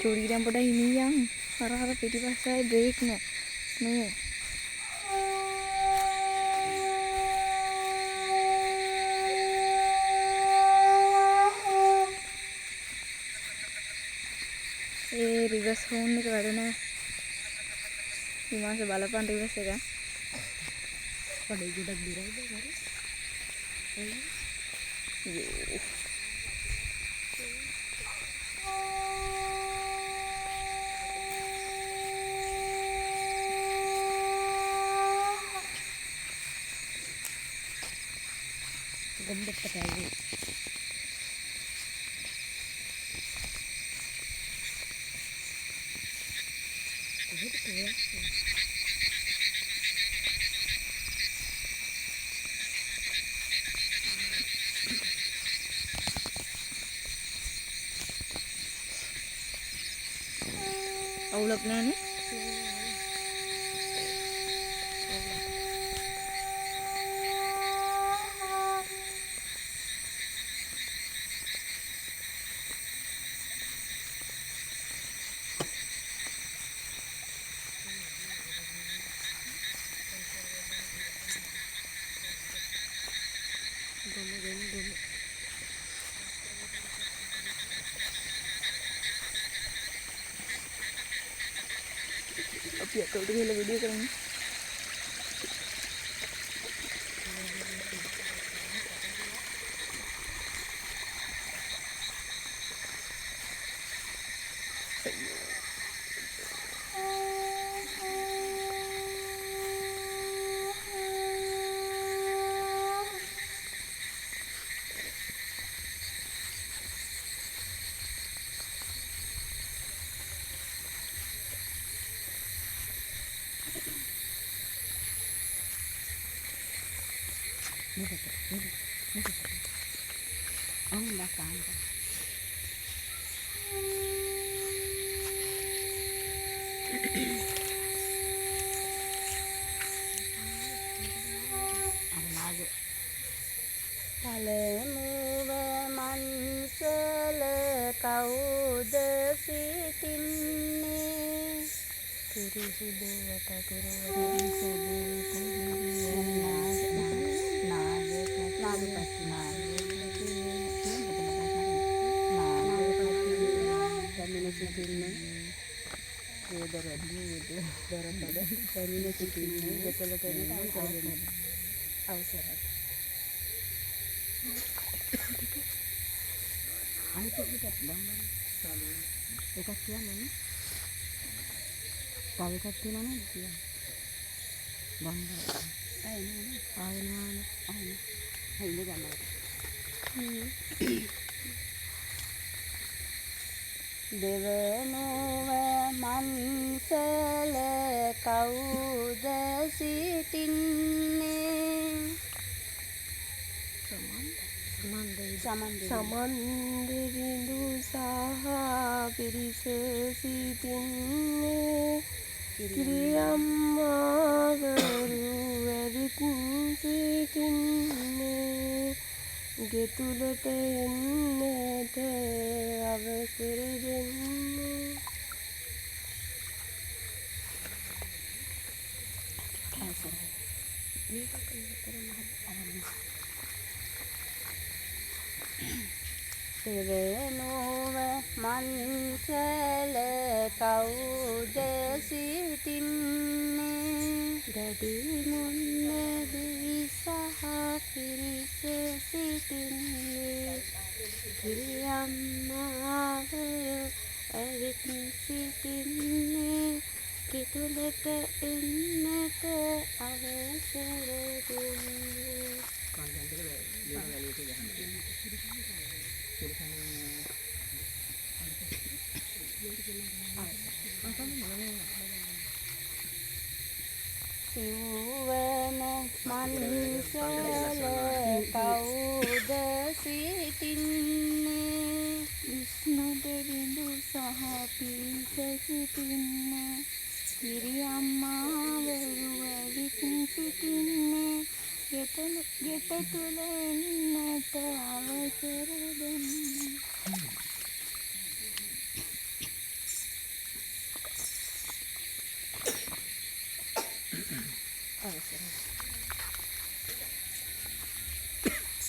Curiran pada ini yang harap-harap di pasar breaknya nih. Reverse phone nih karena di masa balapan reverse ya kan? Pada judak birai deh baru. Gembet sekali. Aulapnya nih. Tapi ya kalau dia video kan oh enggak kan. පළමුව මන්සල කවුද සිටින්නේ කිරිසිදුවට අවසරයි. අනිත් එකක් ගම්බර. එකක් කියන්නේ තව එකක් තියෙනවා නේද කියන්නේ. ගම්බර. ආයෙ හයිද ගම්බර. දෙවනුව මන්සල කවුද සිටින්නේ සමන්ද බිඳු සහ පිරිස සිටින්නේ කිරියම්මාවරු ඇවිත් සිටින්නේ ගෙතුලට එන්නට අවසර දෙන්නේ පෙරනුව මන්සල කවුද සිටින්නේ දැඩි මුන්න දිවි සහ පිරිස සිටින්නේ කිරියම්මාවරු ඇවිත් සිටින්නේ ගෙතුලට එන්නට අවසර දෙන්නේ සිව්වන මන්සල කවුද සිටින්නේ විෂ්ණු දෙවිඳු සහ පිරිස සිටින්නේ කිරියම්මාවරු ඇවිත් සිටින්නේ ගෙත තුල එන්නට අවසර දෙන්නේ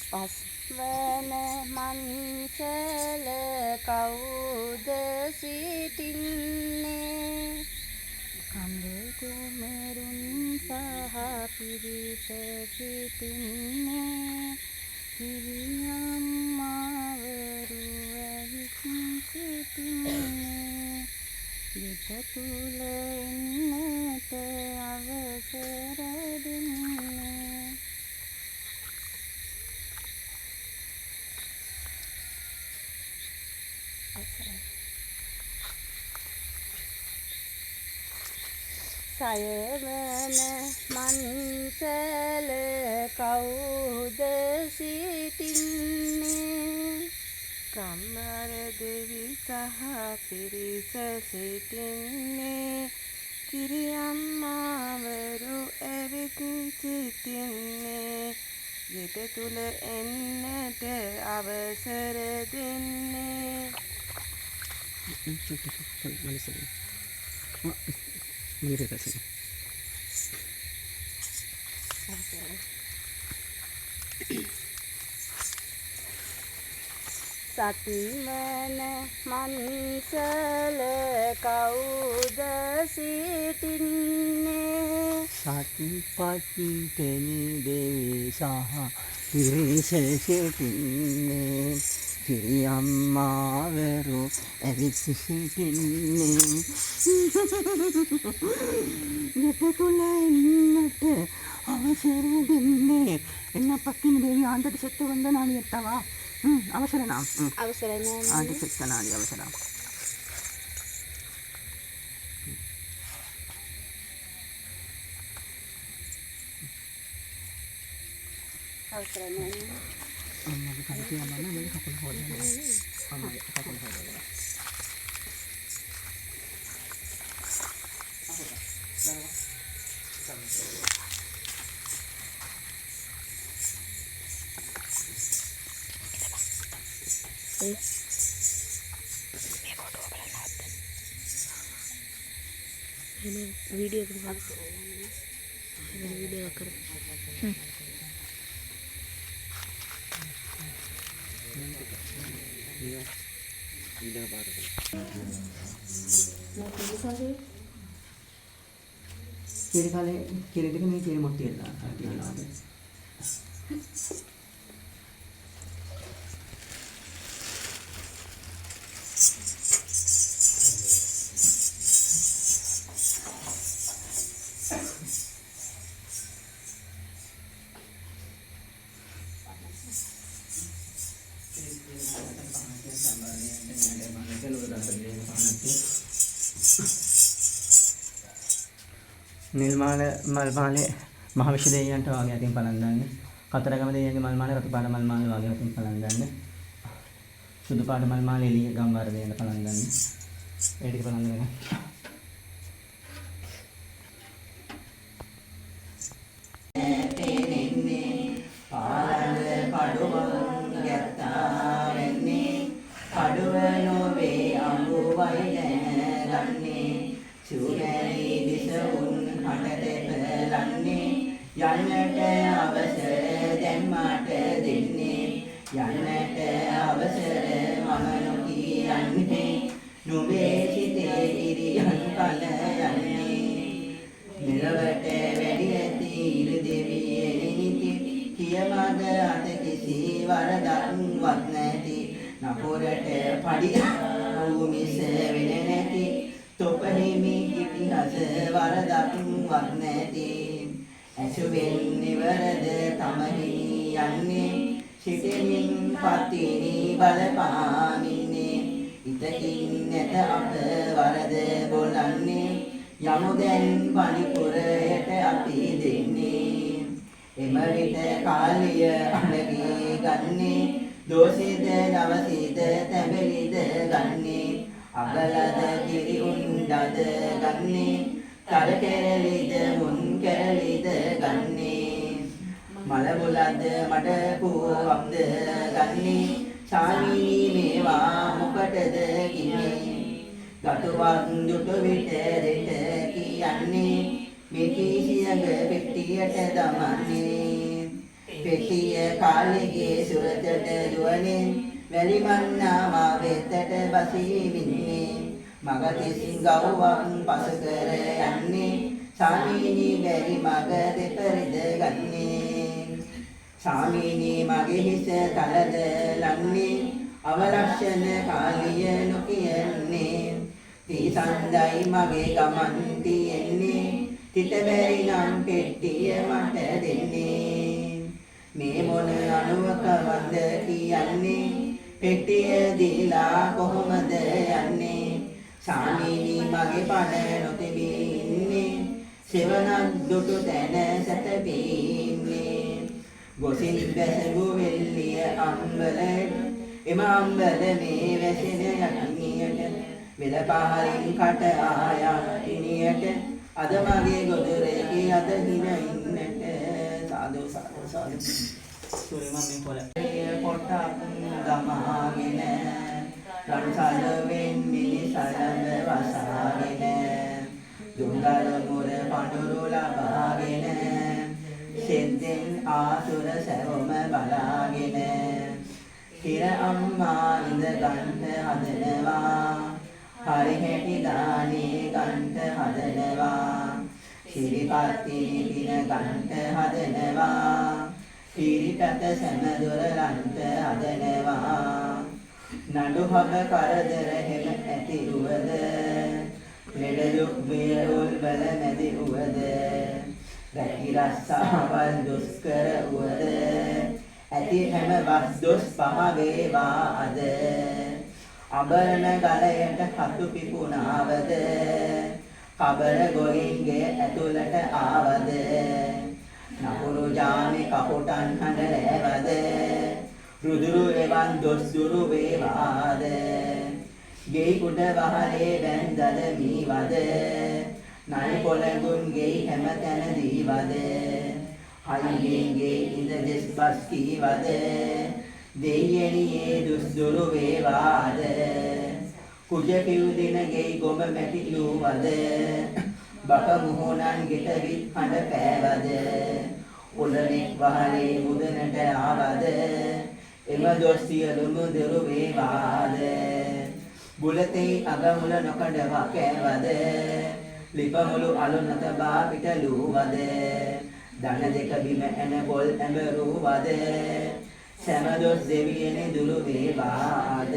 පස්වන මන්සල කවුද සිටින්නේ කඳ කුමරුන් සහ පිරිස සිටින්නේ කිරියම්මාවරු ඇවිත් සිටින්නේ ගෙත තුල එන්නට අවසර දෙන්නේ සයවන මන්සල කවුද සිටින්නේ කම්මර දෙවි සහ පිරිස සිටින්නේ කිරියම්මාවරු ඇවිත් සිටින්නේ ගෙත තුල එන්නට අවසර දෙන්නේ සතිවන මන්සල කවුද සිටින්නේ සතිපට්ඨි තෙනි දෙවි සහ පිරිස සිටින්නේ කිරියම්මාවරු ඇවිත් සිටින්නේ ගෙත තුල එන්නට අවසර දෙන්නේ එන්න පක්කින දෙවි ආන්දට සත්‍ය වන්දනානි යත්තවා අවසරනම් අවසරයි ආන්ට සත්‍යනානි අවසරම් අවසරයි අම්මගේ කන් තියන්න මම කකුල හොදන්න අම්මගේ කකුල හොදන්න वीडियो वीडियो कर කිරි කාලේ කිරි දෙක මේ කිරි මොට්ටිය දානවා නිල් මල් මාලේ මහ විශ්ව දෙවියන්ට වාගේ අතින් පලන් දාන්නේ. කතරගම දෙවියන්ගේ මල් මාලේ රතු පාට මල් මාලේ වාගේ අතින් පලන් දාන්නේ. සුදු පාට මල් මාලේ එළිය ගම්බාර දෙවියන්ට පලන් දාන්නේ. ඒ ටික පලන් දෙන්න. යන්නට අවසර දැන් මට දෙන්නේ යන්නට අවසර මම නොකියන්නේ නුඹේ සිතේ ඉරියන් කල යන්නේ නිරවට වැඩි ඇති ඉර දෙවියේ නිති කියමද අත කිසි වරදක්වත් නැති නපුරට පඩි වූ මිස වෙන නැති තොපෙහිමි ඉතිහාස වරදක්වත් නැති ඇසුවෙන් නිවරද තමහි යන්නේ සිටිමින් පතිනි බලපාමින්නේ ඉතකින් නැත අප වරද බොලන්නේ යමු දැන් පණිපුරයට අපි දෙන්නේ එම විට කාලිය අඬගී ගන්නේ දෝෂිත දවසිත තැඹිලිද ගන්නේ අගලද කිරි උණ්ඩද ගන්නේ කර කෙරලිද මුන් කෙරලිද ගන්නේ මල බුලද්ද මඩ පුවක්ද ගන්නේ සාමී මේවා මොකටද කින්නේ ගතුවක් දුටු විට දෙට කියන්නේ මෙකී සියඟ පෙට්ටියට දමන්නේ පෙට්ටිය කාලෙගේ සුරතට දුවනේ වැලි මන්නාවා වෙතට බසීවින්නේ මගතිස් ගව්වක් පසු කර යන්නේ සාමීනී බැරි මග දෙපරිද ගන්නේ සාමීනී මගේ හිස තලද ලන්නේ අවලක්ෂණ කාලිය නොකියන්නේ තීසන්දයි මගේ ගමන් තියෙන්නේ තිත බැරි නම් පෙට්ටිය මට දෙන්නේ මේ මොන අනුවකවද කියන්නේ පෙට්ටිය දීලා කොහොමද යන්නේ සාමීනී මගේ පණ නොතිබී ඉන්නේ සෙවණක් දුටු තැන සැතපීන්නේ ගොසින් බැසගු වෙල්ලිය අම්බල එම අම්බල මේ වැසෙන යටිනියට වෙල පහරින් කට ආයා ඉනියට අද මගේ ගොදුරේ අද හින ඉන්නට සාදු සාදු සාදු සූරි මම්මේ පොට්ටක් ගමාගෙන රන්සලවෙන් මිනිසලම වසාගෙන දුංගල මුර පඳුරු ලබාගෙන සෙද්දෙන් ආසුර සැවොම බලාගෙන හිර අම්මා ඉඳ ගන්ට හදනවා හරි හැටි දානේ ගන්ට හදනවා සිරිපත්ති පින ගන්ට හදනවා පිරිපැත සැමදොර ලන්ට හදනවා නඩු හබ කරදර හැම ඇති උවද ලෙඩ දුක් වියෝල් බල මැදි උවද රැකි රස්සාවල් දුෂ්කර උවද ඇති හැම වස් දොස් පහ වේවා අද අබරණ ගලයට හතු පිපුණාවද කබර ගොයින්ගේ ඇතුළට ආවද නපුරු ජාමි කපුටන් හඬ රුදුරු එවන් දොස් දුරු වේවාද ගෙයි කුඩ වහලේ වැන්දල මීවද නයි පොළඟුන් ගෙයි හැම තැන දීවද හයිගෙන්ගේ ඉඳ දෙස් බස් කීවද දෙයියනියේ දුස් දුරු වේවාද කුජ පිව් දින ගෙයි ගොඹ මැටිලුවද බක මුහුණන් ගෙට විත් හඬ පෑවද උලනෙක් වහලේ මුදනට ආවද එම දොස් සියලුම දරු වේවාද බුලතේ අගමුල නොකඩවා කෑවද ලිපමුළු අලු නතබා පිටලුවද දන දෙක බිම ඇන පොල් ඇඹරුවද සෑම දොස් දෙවියනේ දුරු වේවාද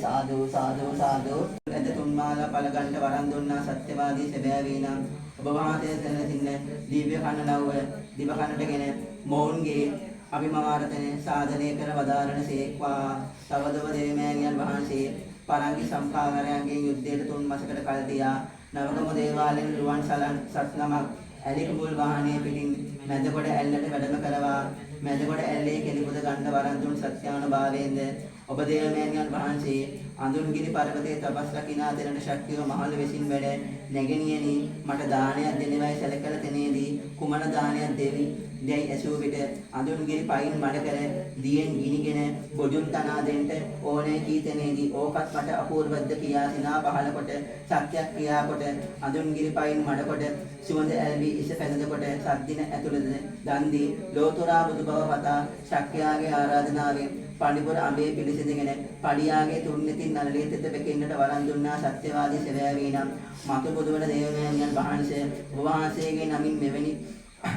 සාදු සාදු සාදු එත තුන්මාල පළගන්ට වරන් දුන්නා සත්‍යවාදී සැබෑවීනම් ඔබ වහන්සේ සැනසෙන්න දිව්‍ය කන ලව්ව දිව කනටගෙන මොවුන්ගේ අභිමාර්ථන සාධනය කර වදාරණ සේක්වා තවදව දෙවිමෑණියන් වහන්සේ පරංගි සම්පාවරයන්ගේ යුද්ධයට 3 මාසකට කල් තියා නවගම දේවාලයෙන් රුවන් සලන් සත් නමක් ඇලිකුඹුල් වාහනේ පිටින් මැදකොට ඇල්ලට වැඩම කරවා මැදකොට ඇල්ලේ කෙලිපුද ගන්න වරන් දුන් සත්‍යානුභාවයෙන්ද ඔබ දේවමෑණියන් වහන්සේ අඳුන්ගිරි පර්වතයේ තපස් රකිනා දෙනට ශක්තිය මහල් වෙසින් වැඩ නැගෙනියනි මට දානයක් දෙනවයි සැලකල තැනේදී කුමන දානයක් දෙවි දැයි ඇසූ විට අඳුන්ගිරි පයින් මඩ කර දියෙන් ගිනිගෙන බොජුන් තනා දෙන්න ඕනේ කී තැනේදී ඕකත් මට අපූර්වද්ද කියා සිනා පහල කොට සත්‍යයක් කියා කොට අඳුන්ගිරි පයින් මඩ කොට සුවඳ ඇල්වි ඉස පැනද කොට සද්දින ඇතුළද දන් දී ලෝතුරා බුදු බව පතා ශක්‍යාගේ ආරාධනාවෙන් පඬිපුර අඹේ පිළිසඳගෙන පඩියාගේ තුන්නෙතින් නළලිය තෙත පෙකෙන්නට වරන් දුන්නා සත්‍යවාදී සෙවෑවී නම් මතු බුදුවන දේවමෑණියන් වහන්සේ ඔබ වහන්සේගේ නමින් මෙවැනි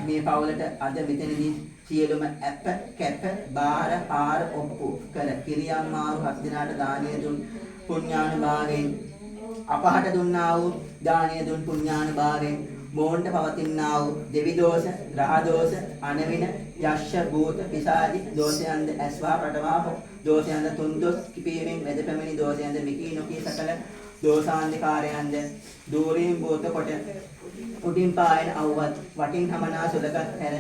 මේ පවුලට අද මෙතනදී සියලුම ඇප කැප බාර හාර ඔප්පු කර කිරියම් මාරු හත් දිනාට දානීය දුන් පුණ්‍යානුභාවයෙන් අපහට දුන්නා වූ දානීය දුන් පුණ්‍යානුභාවයෙන් මෝණ්ඩ පවතිනා වූ දෙවි දෝෂ, ග්‍රහ දෝෂ, අනවින, යක්ෂ, භූත, පිසාචි දෝෂයන්ද ඇස්වා රටවා දෝෂයන්ද තුන් දොස් කිපීමෙන් වැද පැමිණි දෝෂයන්ද මිකී නොකී සකල දෝෂාන්ධකාරයන්ද දූරීන් බෝත කොට උඩින් පායන අවවත් වටින් හමනා සුලකත් හැර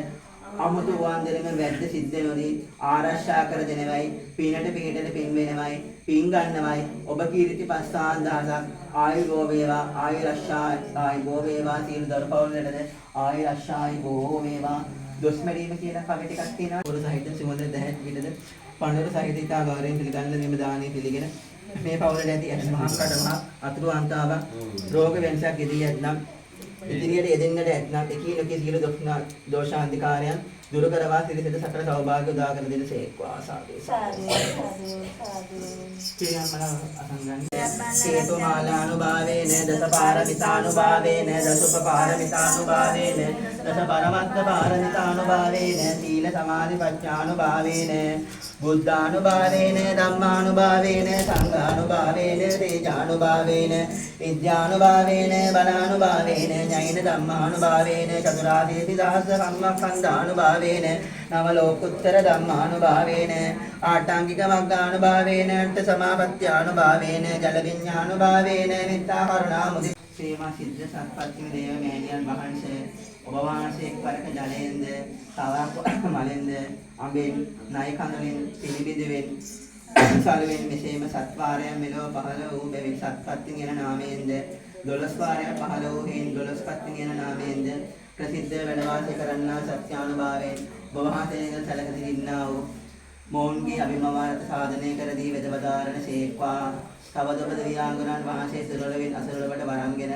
අමුතු වන්දනෙම වැද්ද සිද්ධ නොදී ආරක්ෂා කර දෙනවයි පිනට පිටට පින් වෙනවයි පින් ගන්නවයි ඔබ කීර්ති 5000ක් ආයුබෝ වේවා ආයුරක්ෂායි බෝ වේවා සීල දරුපවුලටද ආයුරක්ෂායි බෝ වේවා දොස්මැරීම කියන කවි ටිකක් තියෙනවා පොර සහිත සුවඳ දැහැත් පිටද පඬුර සහිත ඉතා ගෞරවයෙන් පිළිගන්න මෙම දානීය පිළිගෙන මේ පවුලට ඇති ඇස් මහා කඩමහා අතුරු අන්තාවක් රෝග වෙනසක් ගෙදී ඇතනම් ඉදිරියට යෙදෙන්නට ඇතනම් එකී නොකී සියලු දෝෂාන්ධකාරයන් දුරු කරවා සිරිසෙද සකල සෞභාග්‍ය උදා කර දෙන සේක්වා සාදු සාදු කියමන අසංගන් හේතු මාලානුභාවේන දස පාරමිතානුභාවේන දස උපපාරමිතානුභාවේන දස පරමත්ත පාරමිතානුභාවේන සීල සමාධි ප්‍රඥානුභාවේන බුද්ධානුභාවේන ධම්මානුභාවේන සංඝානුභාවේන තේජානුභාවේන විද්‍යානුභාවේන බලානුභාවේන ඥාන ධම්මානුභාවේන චතුරාර්ය දහස කම්මස්කන්ධානුභාවේන නව ලෝකුත්තර ධම්මානුභාවේන ආටාංගික මග්ගානුභාවේන අට සමාපත්‍යානුභාවේන ජල විඤ්ඤානුභාවේන මිත්‍යා කරුණා මුදි සේමා සිද්ධ සත්පත්ති දේව මෑණියන් වහන්සේ ඔබ වහන්සේ එක්වරක ජලයෙන්ද තවක් මලෙන්ද අඹෙන් නයි කඳුලින් පිළිබිදෙවෙන් සාලවෙන් මෙසේම සත්වාරයන් මෙලොව පහළ වූ බැවින් සත්පත්ති කියන නාමයෙන්ද 12 වාරයක් පහළ වූ හේන් 12 පත්ති කියන නාමයෙන්ද ප්‍රසිද්ධ වැඩ වාසය කරන්නා සත්‍යානුභාවයෙන් ඔබ වහන්සේගෙන් සැලක සිටින්නා වූ මොවුන්ගේ අභිමවාරත සාධනය කර දී වෙදවදාරණ සේක්වා තවද ඔබ දෙවියන්ගණන් වහන්සේ සිරුරවින් අසුරලවට වරම්ගෙන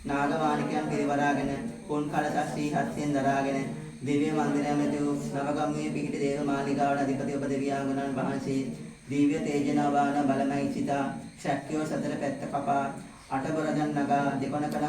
නාගමාණිකයන් පිරිවරාගෙන පුන් කලසක් ශ්‍රී හත්යෙන් දරාගෙන දිව්‍ය මන්දිරයමැති වූ නවගම්මුවේ පිහිටි දේව මාලිගාවට අධිපති ඔබ දෙවියන්ගණන් වහන්සේ දිව්‍ය තේජනාවාන බලමයි සිතා ශක්තිය සතර පැත්ත කපා අටබරදන් නගා දෙපණ කළ